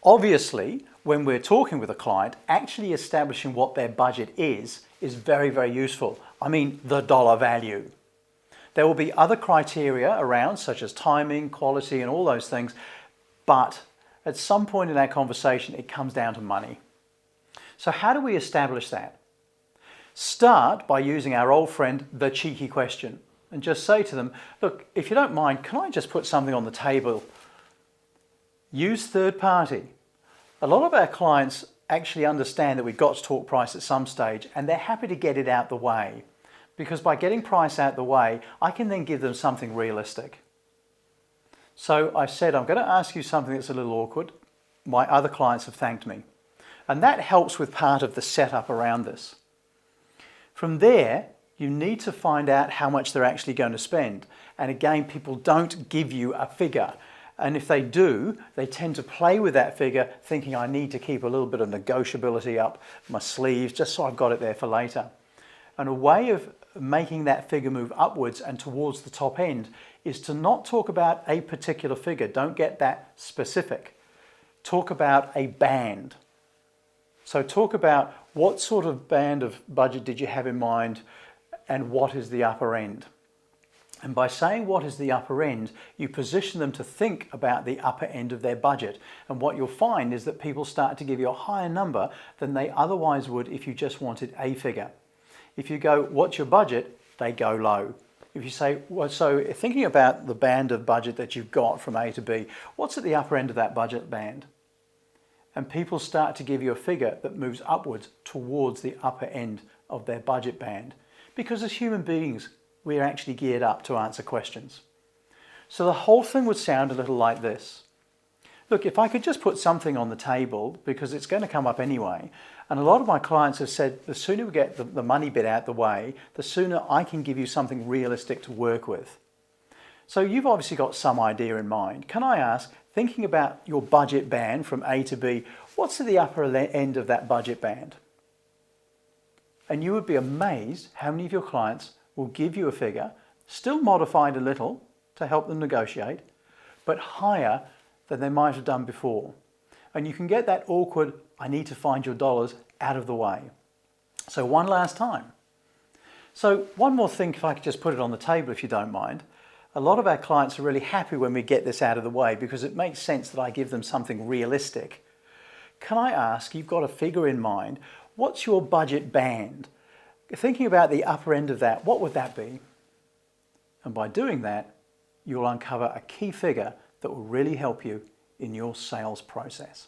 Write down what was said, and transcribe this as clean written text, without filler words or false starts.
Obviously, when we're talking with a client, actually establishing what their budget is very, very useful. I mean, the dollar value. There will be other criteria around, such as timing, quality, and all those things, but at some point in our conversation, it comes down to money. So how do we establish that? Start by using our old friend, the cheeky question, and just say to them, look, if you don't mind, can I just put something on the table? Use third party. A lot of our clients actually understand that we've got to talk price at some stage, and they're happy to get it out the way, because by getting price out the way, I can then give them something realistic. So I said, I'm going to ask you something that's a little awkward. My other clients have thanked me. And that helps with part of the setup around this. From there, you need to find out how much they're actually going to spend. And again, people don't give you a figure. And if they do, they tend to play with that figure, thinking I need to keep a little bit of negotiability up my sleeves, just so I've got it there for later. And a way of making that figure move upwards and towards the top end is to not talk about a particular figure. Don't get that specific. Talk about a band. So talk about what sort of band of budget did you have in mind and what is the upper end. And by saying what is the upper end, you position them to think about the upper end of their budget. And what you'll find is that people start to give you a higher number than they otherwise would if you just wanted a figure. If you go, what's your budget? They go low. If you say, well, so thinking about the band of budget that you've got from A to B, what's at the upper end of that budget band? And people start to give you a figure that moves upwards towards the upper end of their budget band. Because as human beings, we're actually geared up to answer questions. So the whole thing would sound a little like this. Look, if I could just put something on the table, because it's going to come up anyway, and a lot of my clients have said, the sooner we get the money bit out the way, the sooner I can give you something realistic to work with. So you've obviously got some idea in mind. Can I ask, thinking about your budget band from A to B, what's at the upper end of that budget band? And you would be amazed how many of your clients will give you a figure, still modified a little to help them negotiate, but higher than they might have done before. And you can get that awkward, I need to find your dollars, out of the way. So one last time. So one more thing, if I could just put it on the table if you don't mind. A lot of our clients are really happy when we get this out of the way because it makes sense that I give them something realistic. Can I ask, you've got a figure in mind, what's your budget band? Thinking about the upper end of that, what would that be? And by doing that, you'll uncover a key figure that will really help you in your sales process.